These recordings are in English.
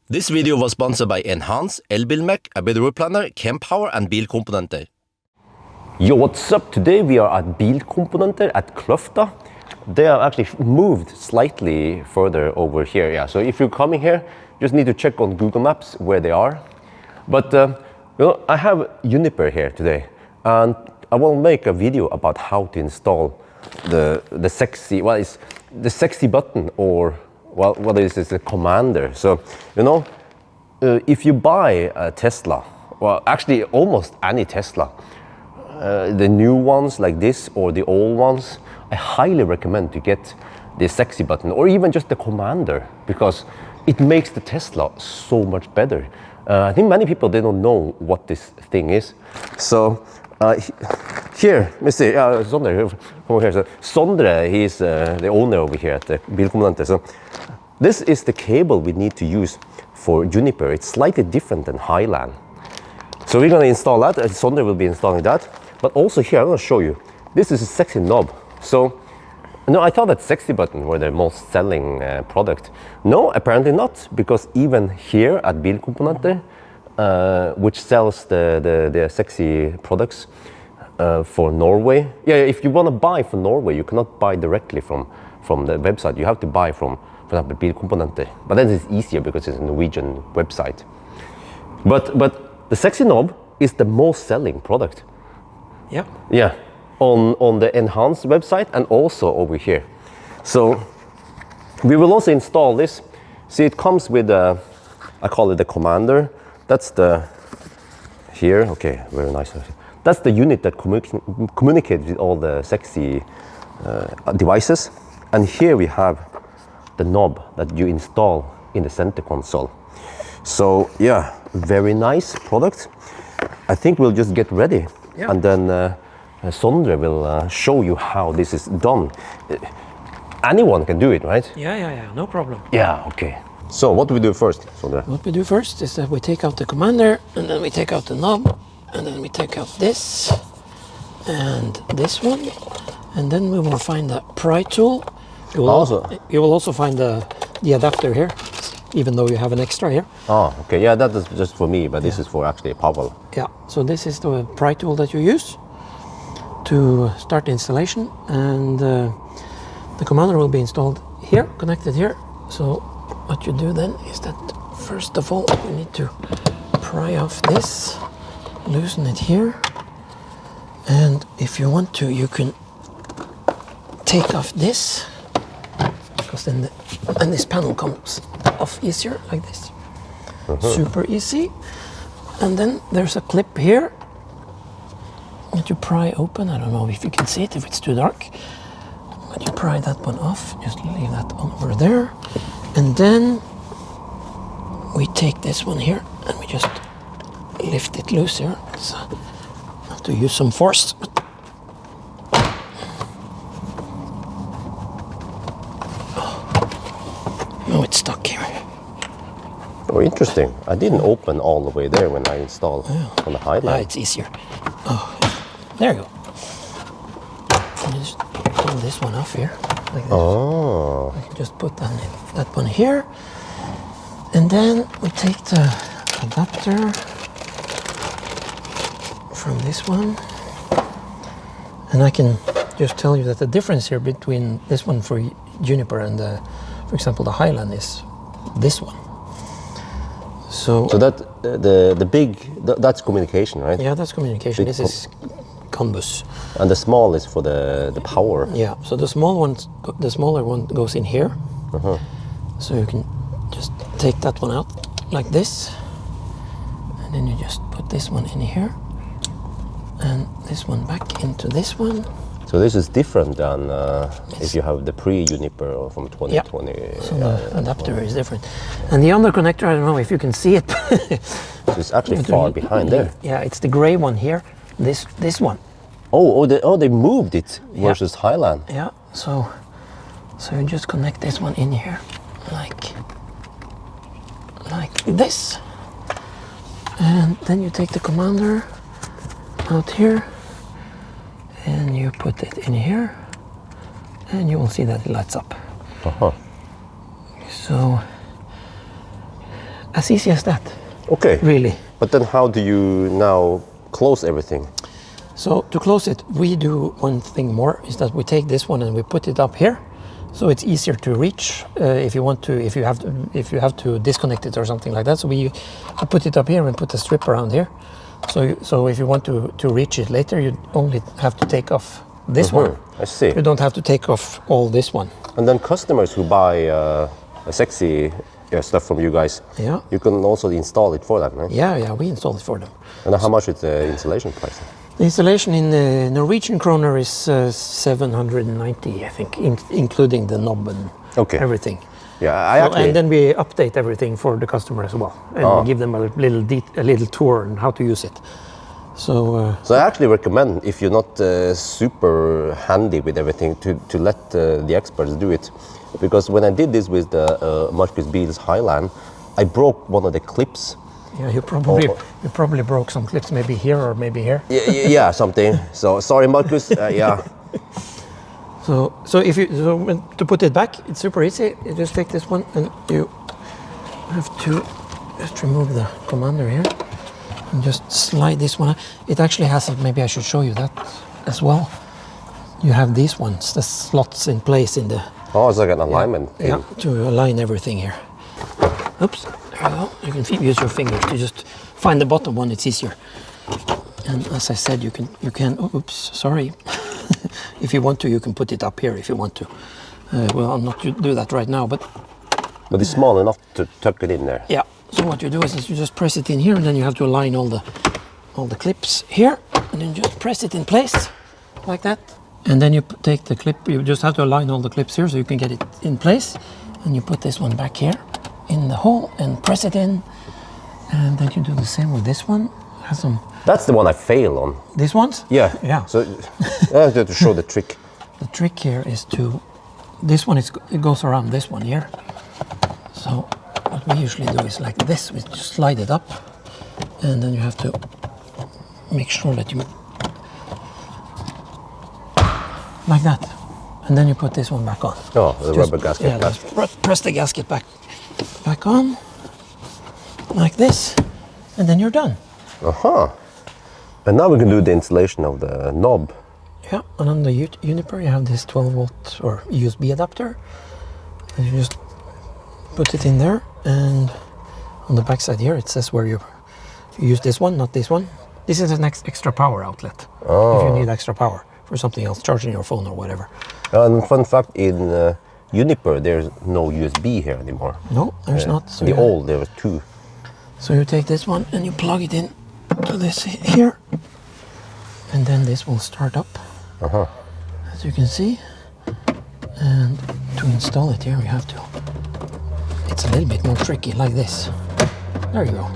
This video was sponsored by Enhance, Elbilmek, ABRP Planner, Kempower and Bilkomponenter. Yo, what's up? Today we are at Bilkomponenter at Kløfta. They have actually moved slightly further over here. Yeah, so if you're coming here, you just need to check on Google Maps where they are. But I have Juniper here today, and I will make a video about how to install the sexy, well, it's the sexy button, or well, what is this, a commander. So, if you buy a Tesla, well, actually almost any Tesla, the new ones like this or the old ones, I highly recommend to get the sexy button or even just the commander, because it makes the Tesla so much better. I think many people, they don't know what this thing is. So here, let me see, Sondre, come over here. So Sondre, he's the owner over here at the Bilkomponenter. So this is the cable we need to use for Juniper. It's slightly different than Highland. So we're going to install that. Sondre will be installing that. But also here, I'm going to show you. This is a sexy knob. So, no, I thought that sexy button were the most selling product. No, apparently not, because even here at Bilkomponenter, which sells the sexy products for Norway. Yeah, if you want to buy from Norway, you cannot buy directly from the website. You have to buy from, for example, Bilkomponenter. But then it's easier because it's a Norwegian website. But the sexy knob is the most selling product. Yeah. Yeah, on the Enhance website and also over here. So we will also install this. See, it comes with I call it the commander. That's here, okay, very nice. That's the unit that communicates with all the sexy devices. And here we have the knob that you install in the center console. So yeah, very nice product. I think we'll just get ready. Yeah. And then Sondre will show you how this is done. Anyone can do it, right? Yeah, no problem. Yeah, okay. So what do we do first, Sondre? What we do first is that we take out the commander, and then we take out the knob, and then we take out this and this one, and then we will find the pry tool. You will also find the adapter here, even though you have an extra here. Oh, okay. Yeah, that is just for me, but this is for actually Pavel. Yeah, so this is the pry tool that you use to start the installation, and the commander will be installed here, connected here. So what you do then is that first of all you need to pry off this, loosen it here, and if you want to, you can take off this, because then this panel comes off easier like this. Super easy. And then there's a clip here that you pry open. I don't know if you can see it if it's too dark, but you pry that one off. Just leave that over there, and then we take this one here and we just lift it loose here. So I have to use some force. No, it's stuck here. Oh, interesting. I didn't open all the way there when I installed on the Highland. Yeah, it's easier. Oh, there you go. And you just pull this one off here, like this. Oh. I can just put that one here. And then we take the adapter from this one. And I can just tell you that the difference here between this one for Juniper and, for example, the Highland is this one. So that the big, that's communication, right? Yeah, that's communication. This is CAN bus. And the small is for the power. Yeah. So the smaller one goes in here. So you can just take that one out like this, and then you just put this one in here, and this one back into this one. So this is different than if you have the pre-Juniper or from 2020. Yeah. So the adapter is different. And the under connector, I don't know if you can see it. So it's actually far behind there. Yeah, it's the gray one here. This one. They moved it versus Highland. Yeah. So you just connect this one in here, like this, and then you take the commander out here. And you put it in here, and you will see that it lights up. So as easy as that, Okay. really. But then how do you now close everything? So to close it, we do one thing more, is that we take this one and we put it up here, so it's easier to reach if you have to disconnect it or something like that. So we put it up here and put a strip around here. So if you want to reach it later, you only have to take off this one. I see. You don't have to take off all this one. And then customers who buy sexy stuff from you guys, Yeah. you can also install it for them, right? Yeah, we install it for them. And how much is the installation price? The installation in Norwegian kroner is 790, I think, including the knob and everything. Yeah, I actually... And then we update everything for the customer as well, and we give them a little tour on how to use it. So I actually recommend, if you're not super handy with everything, to let the experts do it. Because when I did this with the Marcus Beal's Highland, I broke one of the clips. Yeah, you probably broke some clips, maybe here or maybe here. Yeah, something. So sorry, Marcus. Yeah. So to put it back, it's super easy. You just take this one and you have to just remove the commander here and just slide this one. It actually has, maybe I should show you that as well. You have these ones, the slots in place in the... Oh, it's like an alignment thing. Yeah, to align everything here. Oops, there you go. You can use your fingers to just find the bottom one, it's easier. And as I said, you can oops, sorry. If you want to, you can put it up here if you want to. Well, I'll not do that right now, but it's small enough to tuck it in there. Yeah, so what you do is you just press it in here, and then you have to align all the clips here, and then just press it in place, like that. And then you take the clip, you just have to align all the clips here so you can get it in place. And you put this one back here in the hole and press it in. And then you do the same with this one. Has some... That's the one I fail on. These ones? Yeah. Yeah. So I have to show the trick. The trick here is to, this one it goes around this one here. So what we usually do is like this, we just slide it up, and then you have to make sure that you, like that, and then you put this one back on. Oh, the rubber gasket. Yeah, just press the gasket back on, like this, and then you're done. And now we can do the installation of the knob. Yeah, and on the Juniper you have this 12 volt or USB adapter, and you just put it in there, and on the back side here it says where you use this one, not this one. This is an extra power outlet if you need extra power for something else, charging your phone or whatever. And fun fact, in Juniper there's no USB here anymore. No, there's not. So there were two. So you take this one and you plug it in to this here, and then this will start up, as you can see. And to install it here, you have to, it's a little bit more tricky, like this. There you go.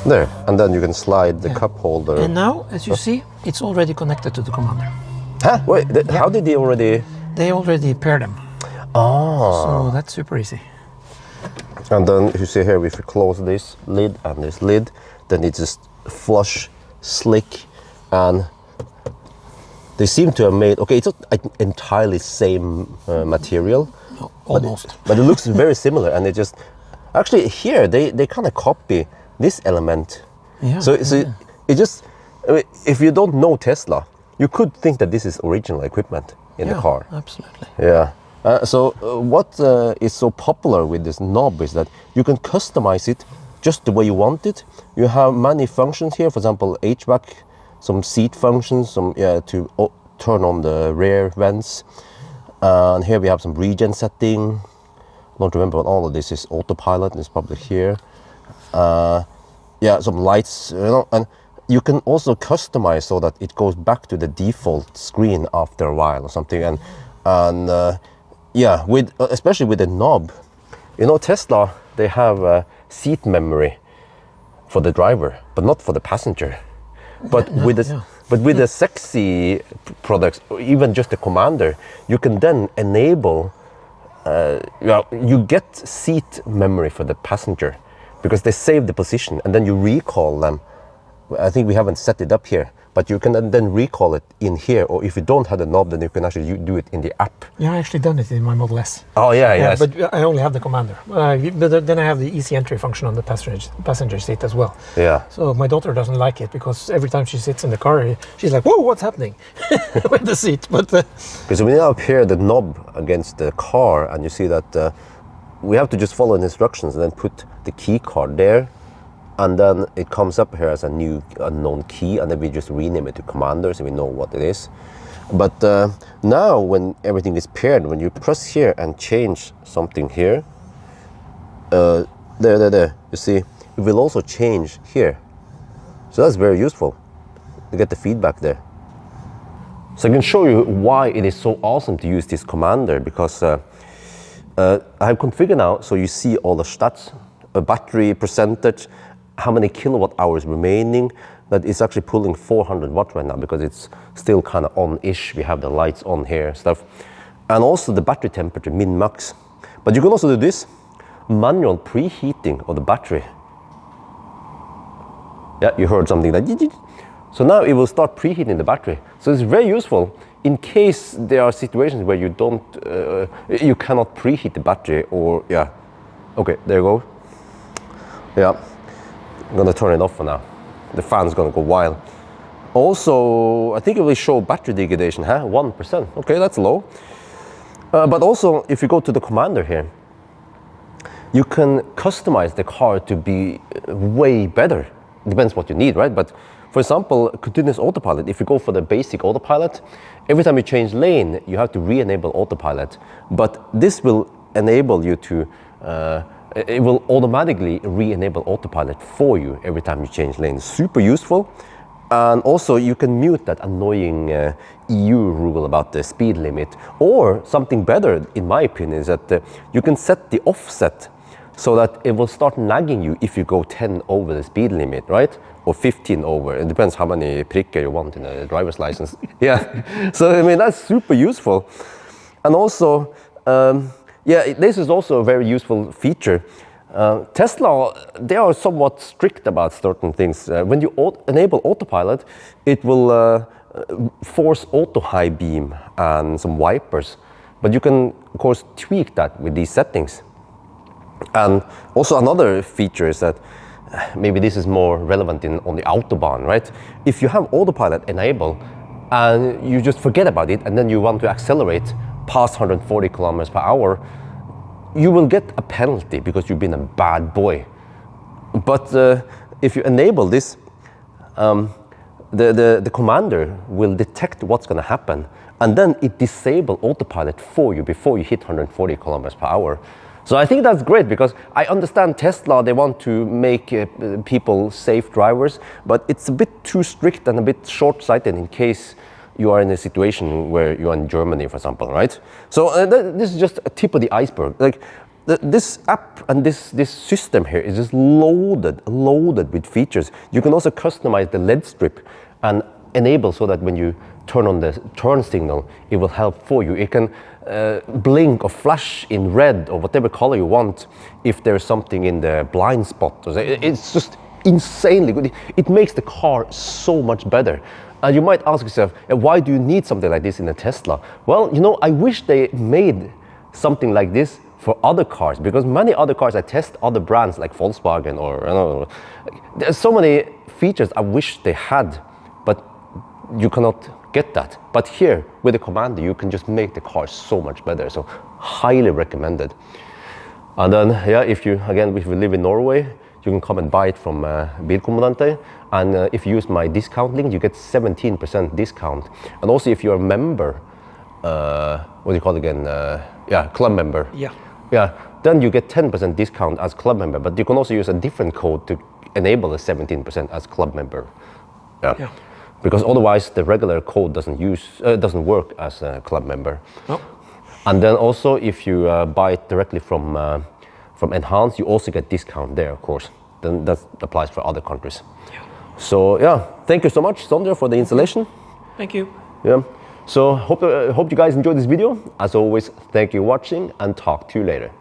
There, and then you can slide the cup holder. And now, as you see, it's already connected to the commander. Huh? Wait, how did they already? They already paired them. So that's super easy. And then you see here, if you close this lid and this lid, then it's just flush, slick, and they seem to have made, okay, it's not entirely same material. No, almost. But it looks very similar, and it just, actually here, they kind of copy this element. Yeah. So it just, I mean, if you don't know Tesla, you could think that this is original equipment in the car. Absolutely. Yeah. So what is so popular with this knob is that you can customize it just the way you want it. You have many functions here, for example, HVAC, some seat functions, some to turn on the rear vents. And here we have some regen setting. Don't remember what all of this is. Autopilot is probably here. Some lights, and you can also customize so that it goes back to the default screen after a while or something. And especially with the knob, Tesla, they have seat memory for the driver, but not for the passenger. But with the sexy products, or even just the commander, you can then enable. You get seat memory for the passenger, because they save the position and then you recall them. I think we haven't set it up here, but you can then recall it in here, or if you don't have the knob, then you can actually do it in the app. Yeah, I actually done it in my Model S. Oh yeah, yes. But I only have the commander. But then I have the easy entry function on the passenger seat as well. Yeah. So my daughter doesn't like it because every time she sits in the car, she's like, "Whoa, what's happening?" with the seat. But because when you now pair the knob against the car, and you see that we have to just follow the instructions and then put the key card there, and then it comes up here as a new unknown key, and then we just rename it to commander so we know what it is. But now when everything is paired, when you press here and change something here, there, you see, it will also change here. So that's very useful to get the feedback there. So I can show you why it is so awesome to use this commander, because I have configured now so you see all the stats, a battery percentage, how many kilowatt hours remaining. That is actually pulling 400 watt right now because it's still kind of on-ish. We have the lights on here, stuff. And also the battery temperature, min-max. But you can also do this, manual preheating of the battery. Yeah, you heard something like, so now it will start preheating the battery. So it's very useful in case there are situations where you don't, you cannot preheat the battery, or yeah. Okay, there you go. Yeah, I'm gonna turn it off for now. The fan's gonna go wild. Also, I think it will show battery degradation, 1%. Okay, that's low. But also, if you go to the commander here, you can customize the car to be way better. Depends what you need, right? But for example, continuous autopilot, if you go for the basic autopilot, every time you change lane, you have to re-enable autopilot. But this will enable you to, it will automatically re-enable autopilot for you every time you change lanes. Super useful. And also you can mute that annoying EU rule about the speed limit. Or something better, in my opinion, is that you can set the offset so that it will start nagging you if you go 10 over the speed limit, right? Or 15 over. It depends how many pricker you want in a driver's license. Yeah, so I mean, that's super useful. And also, yeah, this is also a very useful feature. Tesla, they are somewhat strict about certain things. When you enable autopilot, it will force auto high beam and some wipers. But you can, of course, tweak that with these settings. And also another feature is that maybe this is more relevant on the Autobahn, right? If you have autopilot enabled and you just forget about it and then you want to accelerate past 140 kilometers per hour, you will get a penalty because you've been a bad boy. But if you enable this, the commander will detect what's going to happen, and then it disable autopilot for you before you hit 140 kilometers per hour. So I think that's great, because I understand Tesla, they want to make people safe drivers, but it's a bit too strict and a bit short-sighted in case you are in a situation where you're in Germany, for example, right? So this is just a tip of the iceberg. Like this app and this system here is just loaded with features. You can also customize the LED strip and enable so that when you turn on the turn signal, it will help for you. It can blink or flash in red or whatever color you want if there's something in the blind spot. It's just insanely good. It makes the car so much better. And you might ask yourself, why do you need something like this in a Tesla? Well, you know, I wish they made something like this for other cars, because many other cars, I test other brands like Volkswagen or, I don't know, there's so many features I wish they had, but you cannot get that. But here, with the commander, you can just make the car so much better. So, highly recommended. And then, yeah, if you live in Norway, you can come and buy it from Bilkomponenter. And if you use my discount link, you get 17% discount. And also, if you're a member, what do you call it again? Club member. Yeah, then you get 10% discount as club member. But you can also use a different code to enable the 17% as club member. Yeah. Because otherwise, the regular code doesn't work as a club member. Oh. And then also, if you buy it directly from Enhance, you also get discount there, of course. Then that applies for other countries. Yeah. So yeah, thank you so much, Sondre, for the installation. Thank you. Yeah. So hope you guys enjoyed this video. As always, thank you for watching, and talk to you later.